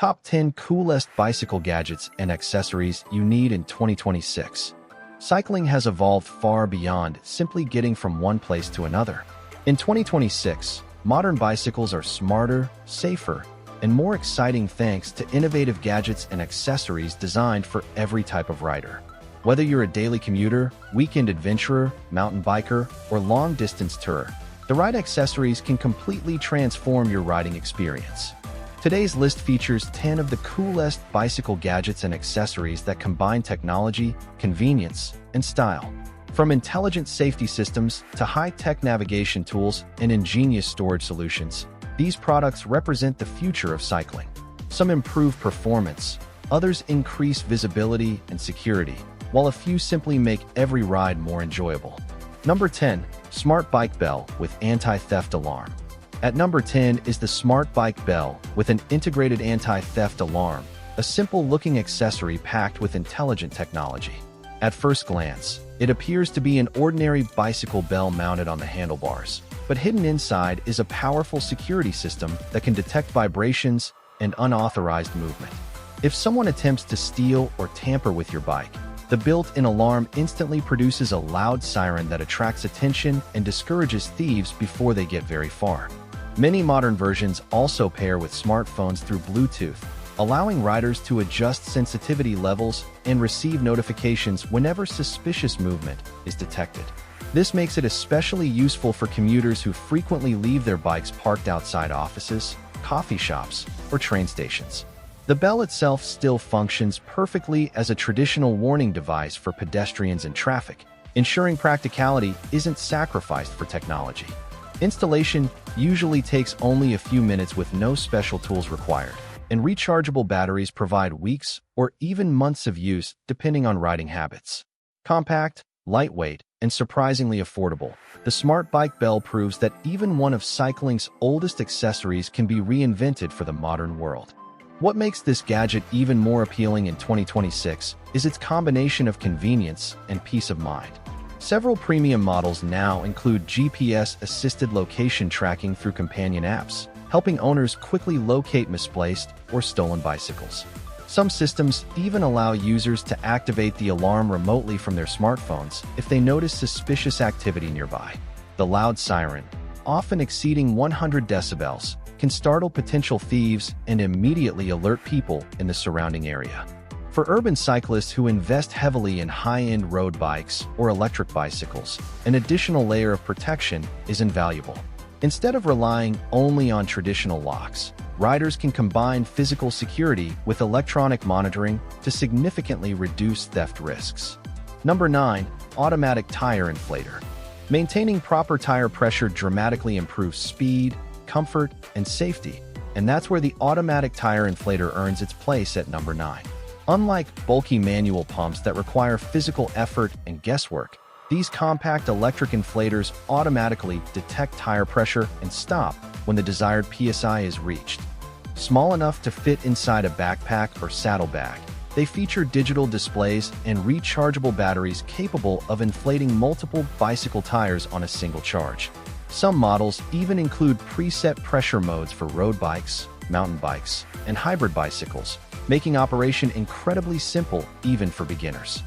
Top 10 Coolest Bicycle Gadgets and Accessories You Need in 2026. Cycling has evolved far beyond simply getting from one place to another. In 2026, modern bicycles are smarter, safer, and more exciting thanks to innovative gadgets and accessories designed for every type of rider. Whether you're a daily commuter, weekend adventurer, mountain biker, or long-distance tourer, the right accessories can completely transform your riding experience. Today's list features 10 of the coolest bicycle gadgets and accessories that combine technology, convenience, and style. From intelligent safety systems to high-tech navigation tools and ingenious storage solutions, these products represent the future of cycling. Some improve performance, others increase visibility and security, while a few simply make every ride more enjoyable. Number 10. Smart Bike Bell with Anti-Theft Alarm. At number 10 is the Smart Bike Bell with an integrated anti-theft alarm, a simple-looking accessory packed with intelligent technology. At first glance, it appears to be an ordinary bicycle bell mounted on the handlebars, but hidden inside is a powerful security system that can detect vibrations and unauthorized movement. If someone attempts to steal or tamper with your bike, the built-in alarm instantly produces a loud siren that attracts attention and discourages thieves before they get very far. Many modern versions also pair with smartphones through Bluetooth, allowing riders to adjust sensitivity levels and receive notifications whenever suspicious movement is detected. This makes it especially useful for commuters who frequently leave their bikes parked outside offices, coffee shops, or train stations. The bell itself still functions perfectly as a traditional warning device for pedestrians in traffic, ensuring practicality isn't sacrificed for technology. Installation usually takes only a few minutes with no special tools required, and rechargeable batteries provide weeks or even months of use depending on riding habits. Compact, lightweight, and surprisingly affordable, the Smart Bike Bell proves that even one of cycling's oldest accessories can be reinvented for the modern world. What makes this gadget even more appealing in 2026 is its combination of convenience and peace of mind. Several premium models now include GPS-assisted location tracking through companion apps, helping owners quickly locate misplaced or stolen bicycles. Some systems even allow users to activate the alarm remotely from their smartphones if they notice suspicious activity nearby. The loud siren, often exceeding 100 decibels, can startle potential thieves and immediately alert people in the surrounding area. For urban cyclists who invest heavily in high-end road bikes or electric bicycles, an additional layer of protection is invaluable. Instead of relying only on traditional locks, riders can combine physical security with electronic monitoring to significantly reduce theft risks. Number 9. Automatic Tire Inflator. Maintaining proper tire pressure dramatically improves speed, comfort, and safety, and that's where the automatic tire inflator earns its place at number 9. Unlike bulky manual pumps that require physical effort and guesswork, these compact electric inflators automatically detect tire pressure and stop when the desired PSI is reached. Small enough to fit inside a backpack or saddlebag, they feature digital displays and rechargeable batteries capable of inflating multiple bicycle tires on a single charge. Some models even include preset pressure modes for road bikes, mountain bikes, and hybrid bicycles, making operation incredibly simple even for beginners.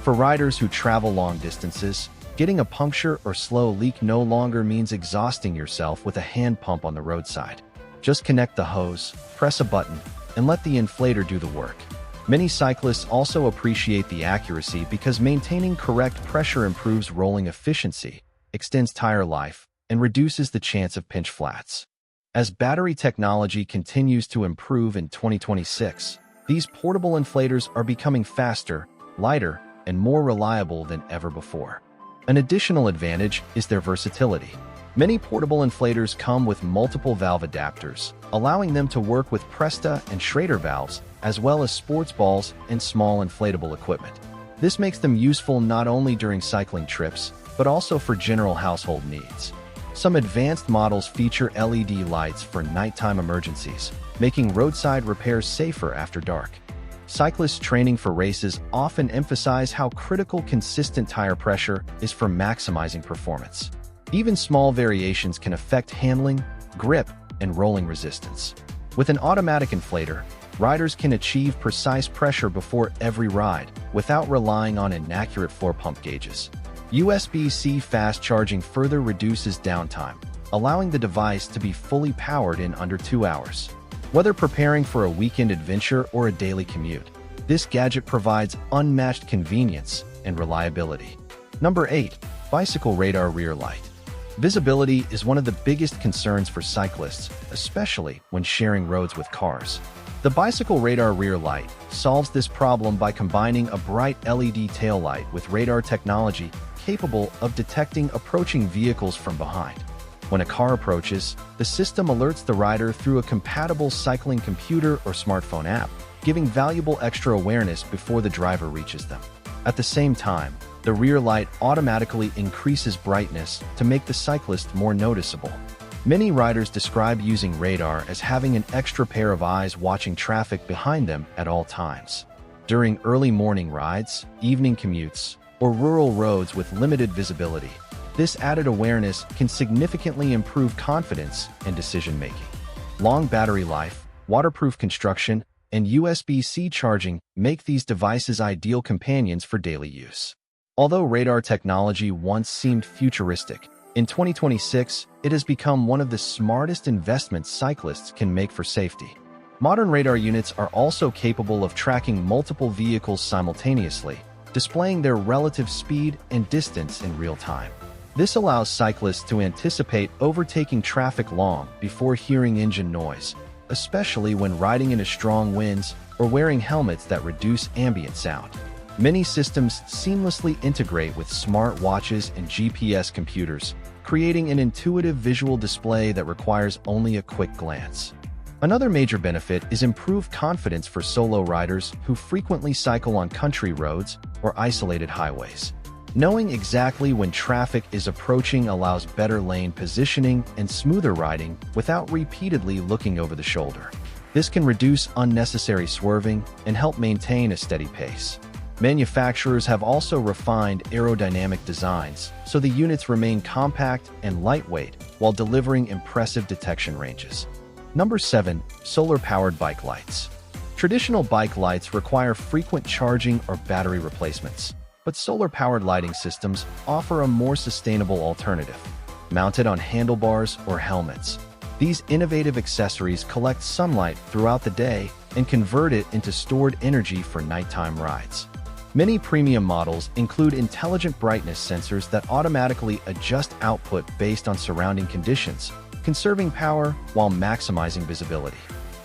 For riders who travel long distances, getting a puncture or slow leak no longer means exhausting yourself with a hand pump on the roadside. Just connect the hose, press a button, and let the inflator do the work. Many cyclists also appreciate the accuracy because maintaining correct pressure improves rolling efficiency, extends tire life, and reduces the chance of pinch flats. As battery technology continues to improve in 2026, these portable inflators are becoming faster, lighter, and more reliable than ever before. An additional advantage is their versatility. Many portable inflators come with multiple valve adapters, allowing them to work with Presta and Schrader valves, as well as sports balls and small inflatable equipment. This makes them useful not only during cycling trips, but also for general household needs. Some advanced models feature LED lights for nighttime emergencies, making roadside repairs safer after dark. Cyclists training for races often emphasize how critical consistent tire pressure is for maximizing performance. Even small variations can affect handling, grip, and rolling resistance. With an automatic inflator, Riders can achieve precise pressure before every ride without relying on inaccurate floor pump gauges. USB-C fast charging further reduces downtime, allowing the device to be fully powered in under 2 hours. Whether preparing for a weekend adventure or a daily commute, this gadget provides unmatched convenience and reliability. Number 8. Bicycle radar rear light. Visibility is one of the biggest concerns for cyclists, especially when sharing roads with cars. The bicycle radar rear light solves this problem by combining a bright LED taillight with radar technology capable of detecting approaching vehicles from behind. When a car approaches, the system alerts the rider through a compatible cycling computer or smartphone app, giving valuable extra awareness before the driver reaches them. At the same time, the rear light automatically increases brightness to make the cyclist more noticeable. Many riders describe using radar as having an extra pair of eyes watching traffic behind them at all times. During early morning rides, evening commutes, or rural roads with limited visibility, this added awareness can significantly improve confidence and decision-making. Long battery life, waterproof construction, and USB-C charging make these devices ideal companions for daily use. Although radar technology once seemed futuristic, in 2026, it has become one of the smartest investments cyclists can make for safety. Modern radar units are also capable of tracking multiple vehicles simultaneously, displaying their relative speed and distance in real time. This allows cyclists to anticipate overtaking traffic long before hearing engine noise, especially when riding into strong winds or wearing helmets that reduce ambient sound. Many systems seamlessly integrate with smart watches and GPS computers, creating an intuitive visual display that requires only a quick glance. Another major benefit is improved confidence for solo riders who frequently cycle on country roads or isolated highways. Knowing exactly when traffic is approaching allows better lane positioning and smoother riding without repeatedly looking over the shoulder. This can reduce unnecessary swerving and help maintain a steady pace. Manufacturers have also refined aerodynamic designs so the units remain compact and lightweight while delivering impressive detection ranges. Number 7. Solar-powered bike lights. Traditional bike lights require frequent charging or battery replacements, but solar-powered lighting systems offer a more sustainable alternative. Mounted on handlebars or helmets, these innovative accessories collect sunlight throughout the day and convert it into stored energy for nighttime rides. Many premium models include intelligent brightness sensors that automatically adjust output based on surrounding conditions, conserving power while maximizing visibility.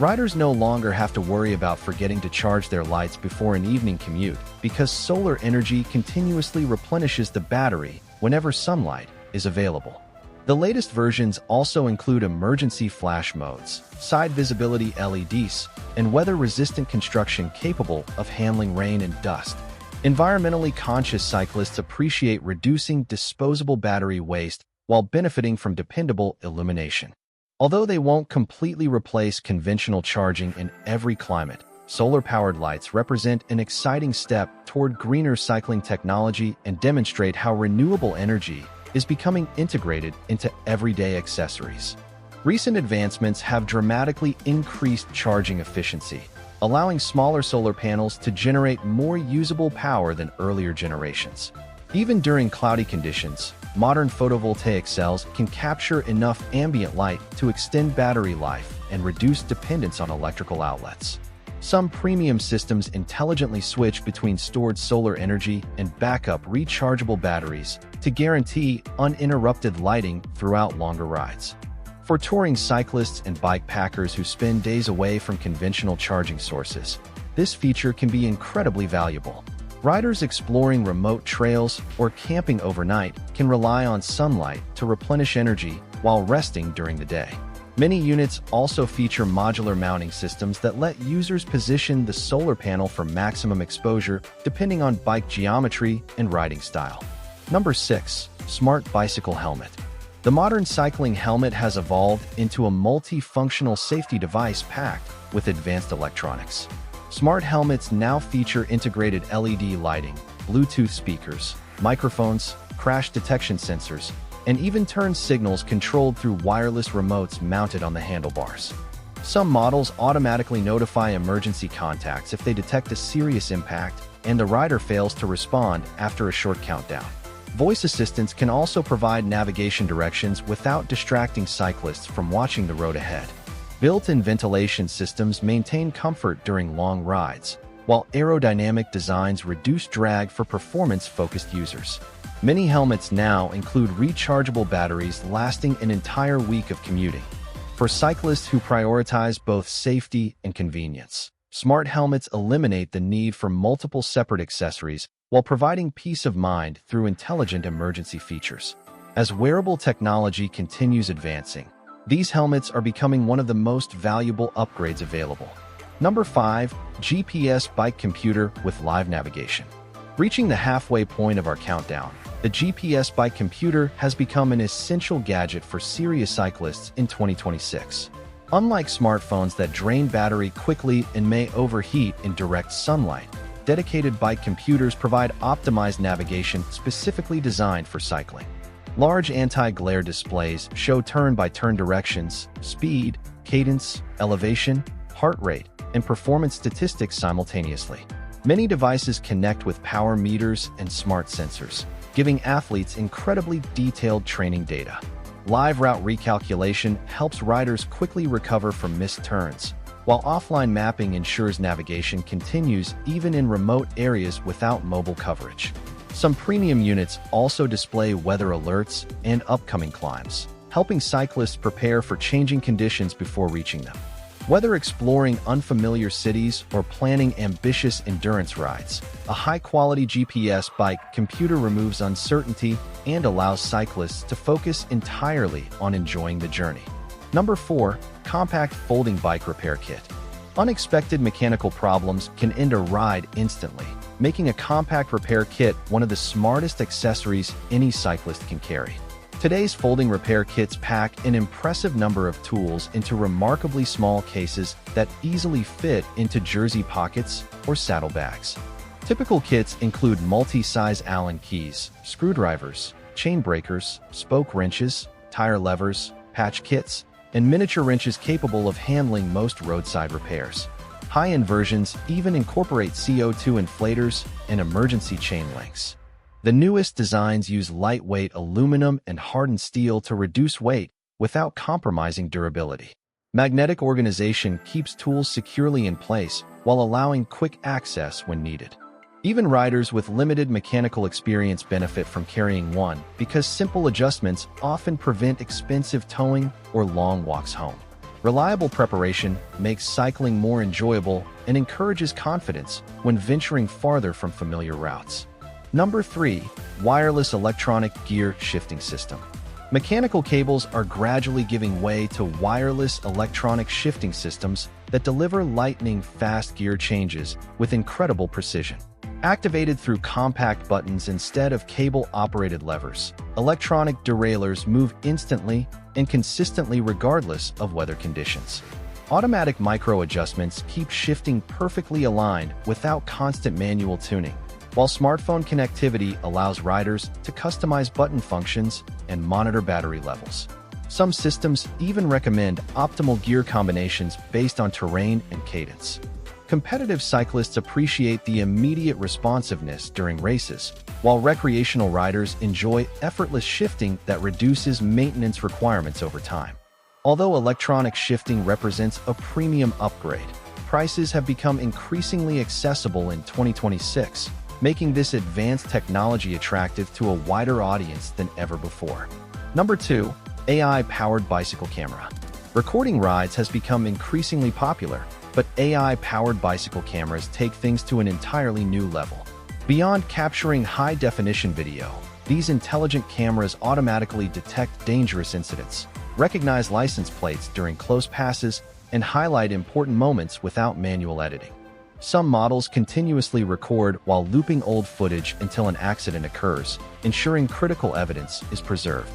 Riders no longer have to worry about forgetting to charge their lights before an evening commute because solar energy continuously replenishes the battery whenever sunlight is available. The latest versions also include emergency flash modes, side visibility LEDs, and weather-resistant construction capable of handling rain and dust. Environmentally conscious cyclists appreciate reducing disposable battery waste while benefiting from dependable illumination. Although they won't completely replace conventional charging in every climate, solar-powered lights represent an exciting step toward greener cycling technology and demonstrate how renewable energy is becoming integrated into everyday accessories. Recent advancements have dramatically increased charging efficiency, allowing smaller solar panels to generate more usable power than earlier generations. Even during cloudy conditions, modern photovoltaic cells can capture enough ambient light to extend battery life and reduce dependence on electrical outlets. Some premium systems intelligently switch between stored solar energy and backup rechargeable batteries to guarantee uninterrupted lighting throughout longer rides. For touring cyclists and bike packers who spend days away from conventional charging sources, this feature can be incredibly valuable. Riders exploring remote trails or camping overnight can rely on sunlight to replenish energy while resting during the day. Many units also feature modular mounting systems that let users position the solar panel for maximum exposure depending on bike geometry and riding style. Number 6. Smart bicycle helmet. The modern cycling helmet has evolved into a multi-functional safety device packed with advanced electronics. Smart helmets now feature integrated LED lighting, Bluetooth speakers, microphones, crash detection sensors, and even turn signals controlled through wireless remotes mounted on the handlebars. Some models automatically notify emergency contacts if they detect a serious impact and the rider fails to respond after a short countdown. Voice assistants can also provide navigation directions without distracting cyclists from watching the road ahead. Built-in ventilation systems maintain comfort during long rides, while aerodynamic designs reduce drag for performance-focused users. Many helmets now include rechargeable batteries lasting an entire week of commuting. For cyclists who prioritize both safety and convenience, smart helmets eliminate the need for multiple separate accessories while providing peace of mind through intelligent emergency features. As wearable technology continues advancing, these helmets are becoming one of the most valuable upgrades available. Number 5. GPS Bike Computer with Live Navigation. Reaching the halfway point of our countdown, the GPS Bike Computer has become an essential gadget for serious cyclists in 2026. Unlike smartphones that drain battery quickly and may overheat in direct sunlight, dedicated bike computers provide optimized navigation specifically designed for cycling. Large anti-glare displays show turn-by-turn directions, speed, cadence, elevation, heart rate, and performance statistics simultaneously. Many devices connect with power meters and smart sensors, giving athletes incredibly detailed training data. Live route recalculation helps riders quickly recover from missed turns, while offline mapping ensures navigation continues even in remote areas without mobile coverage. Some premium units also display weather alerts and upcoming climbs, helping cyclists prepare for changing conditions before reaching them. Whether exploring unfamiliar cities or planning ambitious endurance rides, a high-quality GPS bike computer removes uncertainty and allows cyclists to focus entirely on enjoying the journey. Number 4. Compact Folding Bike Repair Kit. Unexpected mechanical problems can end a ride instantly, making a compact repair kit one of the smartest accessories any cyclist can carry. Today's folding repair kits pack an impressive number of tools into remarkably small cases that easily fit into jersey pockets or saddlebags. Typical kits include multi-size Allen keys, screwdrivers, chain breakers, spoke wrenches, tire levers, patch kits, and miniature wrenches capable of handling most roadside repairs. High-end versions even incorporate CO2 inflators and emergency chain links. The newest designs use lightweight aluminum and hardened steel to reduce weight without compromising durability. Magnetic organization keeps tools securely in place while allowing quick access when needed. Even riders with limited mechanical experience benefit from carrying one because simple adjustments often prevent expensive towing or long walks home. Reliable preparation makes cycling more enjoyable and encourages confidence when venturing farther from familiar routes. Number 3. Wireless Electronic Gear Shifting System. Mechanical cables are gradually giving way to wireless electronic shifting systems that deliver lightning-fast gear changes with incredible precision. Activated through compact buttons instead of cable-operated levers, electronic derailleurs move instantly and consistently regardless of weather conditions. Automatic micro-adjustments keep shifting perfectly aligned without constant manual tuning, while smartphone connectivity allows riders to customize button functions and monitor battery levels. Some systems even recommend optimal gear combinations based on terrain and cadence. Competitive cyclists appreciate the immediate responsiveness during races, while recreational riders enjoy effortless shifting that reduces maintenance requirements over time. Although electronic shifting represents a premium upgrade, prices have become increasingly accessible in 2026, making this advanced technology attractive to a wider audience than ever before. Number 2. AI-Powered Bicycle Camera. Recording rides has become increasingly popular, but AI-powered bicycle cameras take things to an entirely new level. Beyond capturing high-definition video, these intelligent cameras automatically detect dangerous incidents, recognize license plates during close passes, and highlight important moments without manual editing. Some models continuously record while looping old footage until an accident occurs, ensuring critical evidence is preserved.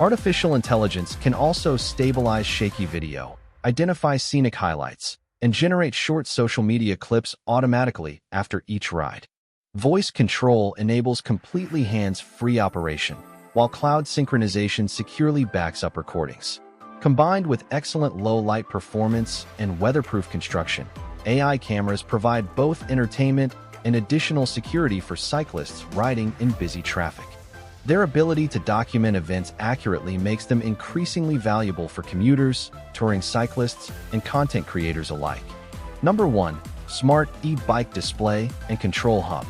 Artificial intelligence can also stabilize shaky video, identify scenic highlights, and generate short social media clips automatically after each ride. Voice control enables completely hands-free operation, while cloud synchronization securely backs up recordings. Combined with excellent low-light performance and weatherproof construction, AI cameras provide both entertainment and additional security for cyclists riding in busy traffic. Their ability to document events accurately makes them increasingly valuable for commuters, touring cyclists, and content creators alike. Number 1. Smart e-bike display and control hub.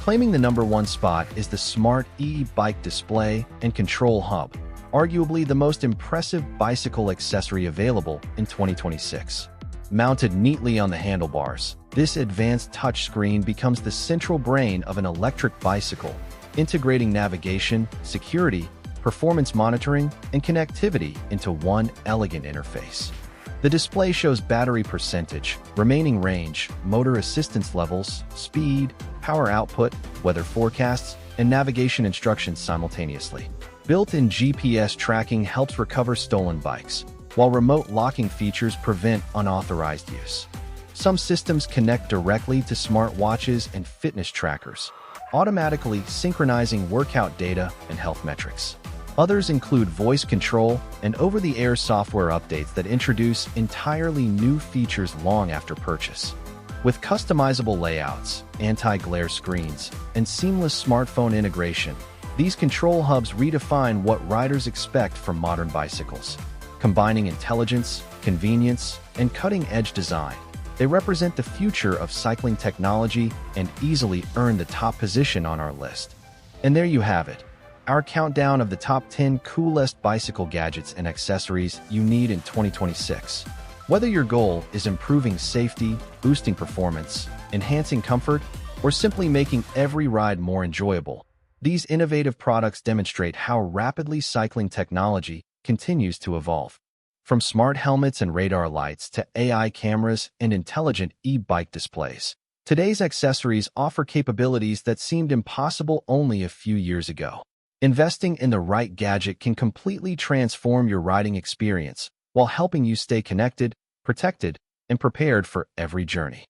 Claiming the number 1 spot is the Smart e-bike display and control hub, arguably the most impressive bicycle accessory available in 2026. Mounted neatly on the handlebars, this advanced touchscreen becomes the central brain of an electric bicycle, integrating navigation, security, performance monitoring, and connectivity into one elegant interface. The display shows battery percentage, remaining range, motor assistance levels, speed, power output, weather forecasts, and navigation instructions simultaneously. Built-in GPS tracking helps recover stolen bikes, while remote locking features prevent unauthorized use. Some systems connect directly to smartwatches and fitness trackers, automatically synchronizing workout data and health metrics. Others include voice control and over-the-air software updates that introduce entirely new features long after purchase. With customizable layouts, anti-glare screens, and seamless smartphone integration, these control hubs redefine what riders expect from modern bicycles. Combining intelligence, convenience, and cutting-edge design, they represent the future of cycling technology and easily earn the top position on our list. And there you have it, our countdown of the top 10 coolest bicycle gadgets and accessories you need in 2026. Whether your goal is improving safety, boosting performance, enhancing comfort, or simply making every ride more enjoyable, these innovative products demonstrate how rapidly cycling technology continues to evolve. From smart helmets and radar lights to AI cameras and intelligent e-bike displays, today's accessories offer capabilities that seemed impossible only a few years ago. Investing in the right gadget can completely transform your riding experience while helping you stay connected, protected, and prepared for every journey.